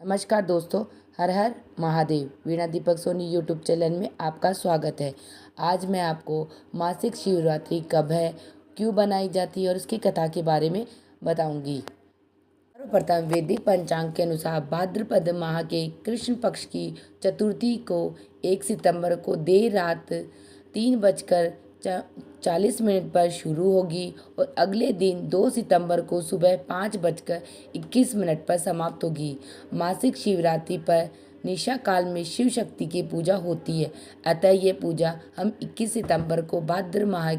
नमस्कार दोस्तों। हर हर महादेव। वीणा Deepak Soni YouTube channel में आपका स्वागत है। आज मैं आपको मासिक शिवरात्रि कब है, क्यों बनाई जाती है और उसकी कथा के बारे में बताऊंगी। सर्वप्रथम वैदिक पंचांग के अनुसार भाद्रपद माह के कृष्ण पक्ष की चतुर्थी को 1 सितंबर को देर रात 3:40 पर शुरू होगी और अगले दिन 2 सितंबर को सुबह 5:21 पर समाप्त होगी। मासिक शिवरात्रि पर निशा काल में शिव शक्ति की पूजा होती है, अतः ये पूजा हम 21 सितंबर को भाद्र माह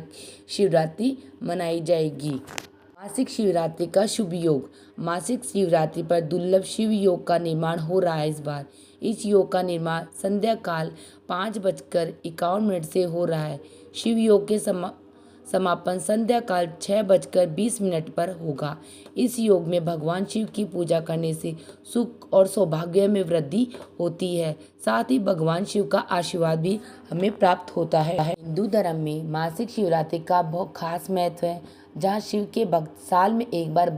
शिवरात्रि मनाई जाएगी। मासिक शिवरात्रि का शुभ योग। मासिक शिवरात्रि पर दुर्लभ शिव योग का निर्माण हो रहा है। इस बार इस योग का निर्माण संध्या काल 5:51 से हो रहा है। शिव योग के समापन संध्या काल 6:20 पर होगा। इस योग में भगवान शिव की पूजा करने से सुख और सौभाग्य में वृद्धि होती है, साथ ही भगवान शिव का आशीर्वाद भी हमें प्राप्त होता है। हिंदू धर्म में मासिक शिवरात्रि का बहुत खास महत्व है, जहाँ शिव के भक्त साल में एक बार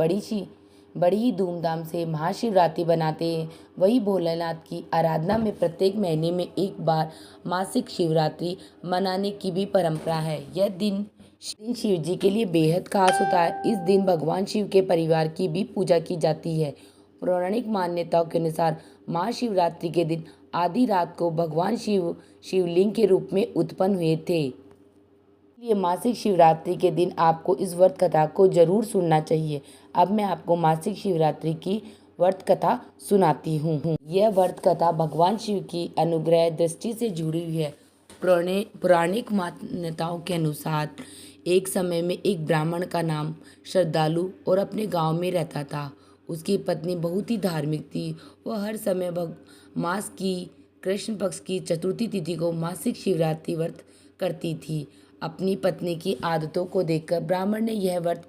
बड़ी ही धूमधाम से महाशिवरात्रि बनाते हैं। वही भोलेनाथ की आराधना में प्रत्येक महीने में एक बार मासिक शिवरात्रि मनाने की भी परंपरा है। यह दिन शिव जी के लिए बेहद खास होता है। इस दिन भगवान शिव के परिवार की भी पूजा की जाती है। पौराणिक मान्यताओं के अनुसार महाशिवरात्रि के दिन आधी रात को भगवान शिव शिवलिंग के रूप में उत्पन्न हुए थे। इसलिए मासिक शिवरात्रि के दिन आपको इस व्रत कथा को जरूर सुनना चाहिए। अब मैं आपको मासिक शिवरात्रि की व्रत कथा सुनाती हूँ। यह व्रत कथा भगवान शिव की अनुग्रह दृष्टि से जुड़ी हुई है। पौराणिक मान्यताओं के अनुसार एक समय में एक ब्राह्मण का नाम श्रद्धालु और अपने गांव में रहता था। उसकी पत्नी बहुत ही धार्मिक थी। वह हर समय मास की कृष्ण पक्ष की चतुर्थी तिथि को मासिक शिवरात्रि व्रत करती थी। अपनी पत्नी की आदतों को देखकर ब्राह्मण ने यह व्रत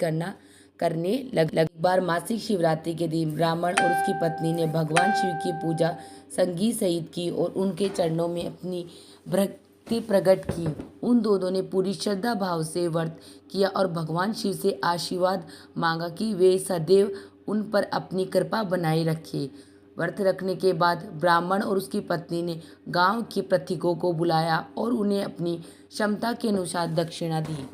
करने लगा। एक बार मासिक शिवरात्रि के दिन ब्राह्मण और उसकी पत्नी ने भगवान शिव की पूजा संगीत सहित की और उनके चरणों में अपनी भक्ति प्रकट की। उन दोनों ने पूरी श्रद्धा भाव से व्रत किया और भगवान शिव से आशीर्वाद मांगा कि वे सदैव उन पर अपनी कृपा बनाए रखे। व्रत रखने के बाद ब्राह्मण और उसकी पत्नी ने गांव के पथिकों को बुलाया और उन्हें अपनी क्षमता के अनुसार दक्षिणा दी।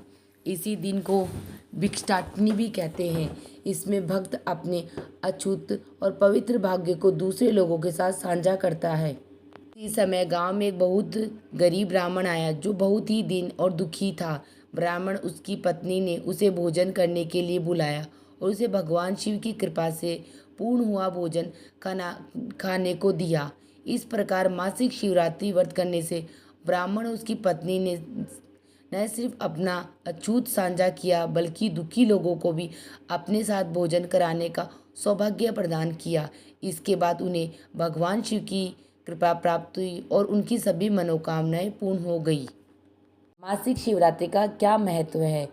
इसी दिन को भिक्षाटनी भी कहते हैं। इसमें भक्त अपने अछूत और पवित्र भाग्य को दूसरे लोगों के साथ साझा करता है। इसी समय गांव में एक बहुत गरीब ब्राह्मण आया जो बहुत ही दीन और दुखी था। ब्राह्मण उसकी पत्नी ने उसे भोजन करने के लिए बुलाया और उसे भगवान शिव की कृपा से पूर्ण हुआ भोजन खाने को दिया। इस प्रकार मासिक शिवरात्रि व्रत करने से ब्राह्मण और उसकी पत्नी ने न सिर्फ अपना अछूत साझा किया, बल्कि दुखी लोगों को भी अपने साथ भोजन कराने का सौभाग्य प्रदान किया। इसके बाद उन्हें भगवान शिव की कृपा प्राप्त हुई और उनकी सभी मनोकामनाएं पूर्ण हो गई। मासिक शिवरात्रि का क्या महत्व है?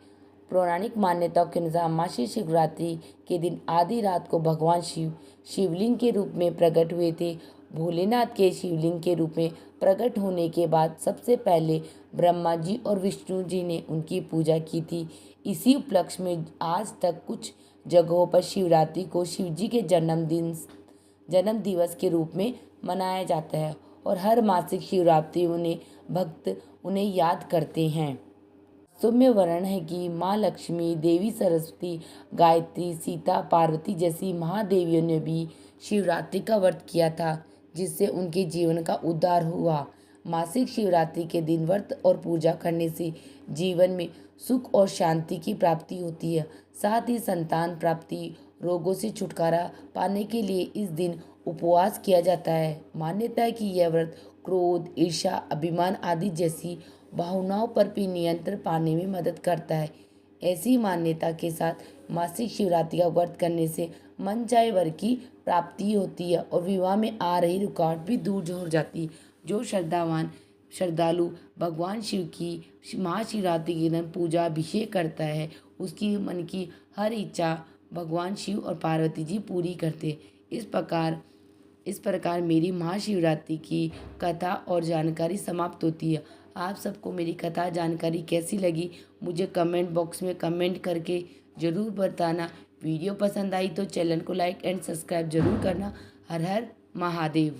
पौराणिक मान्यताओं के अनुसार मासिक शिवरात्रि के दिन आधी रात को भगवान शिव शिवलिंग के रूप में प्रकट हुए थे। भोलेनाथ के शिवलिंग के रूप में प्रकट होने के बाद सबसे पहले ब्रह्मा जी और विष्णु जी ने उनकी पूजा की थी। इसी उपलक्ष्य में आज तक कुछ जगहों पर शिवरात्रि को शिव जी के जन्म दिवस के रूप में मनाया जाता है और हर मासिक शिवरात्रि भक्त उन्हें याद करते हैं। सौम्य वर्णन है कि माँ लक्ष्मी, देवी सरस्वती, गायत्री, सीता, पार्वती जैसी महादेवियों ने भी शिवरात्रि का व्रत किया था, जिससे उनके जीवन का उद्धार हुआ। मासिक शिवरात्रि के दिन व्रत और पूजा करने से जीवन में सुख और शांति की प्राप्ति होती है। साथ ही संतान प्राप्ति, रोगों से छुटकारा पाने के लिए इस दिन उपवास किया जाता है। मान्यता है कि यह व्रत क्रोध, ईर्ष्या, अभिमान आदि जैसी भावनाओं पर भी नियंत्रण पाने में मदद करता है। ऐसी मान्यता के साथ मासिक शिवरात्रि का व्रत करने से मनचाहे वर की प्राप्ति होती है और विवाह में आ रही रुकावट भी दूर हो जाती है। जो श्रद्धालु भगवान शिव की महाशिवरात्रि के दिन पूजा अभिषेक करता है, उसकी मन की हर इच्छा भगवान शिव और पार्वती जी पूरी करते। इस प्रकार मेरी महाशिवरात्रि की कथा और जानकारी समाप्त होती है। आप सबको मेरी कथा जानकारी कैसी लगी मुझे कमेंट बॉक्स में कमेंट करके ज़रूर बताना। वीडियो पसंद आई तो चैनल को लाइक एंड सब्सक्राइब जरूर करना। हर हर महादेव।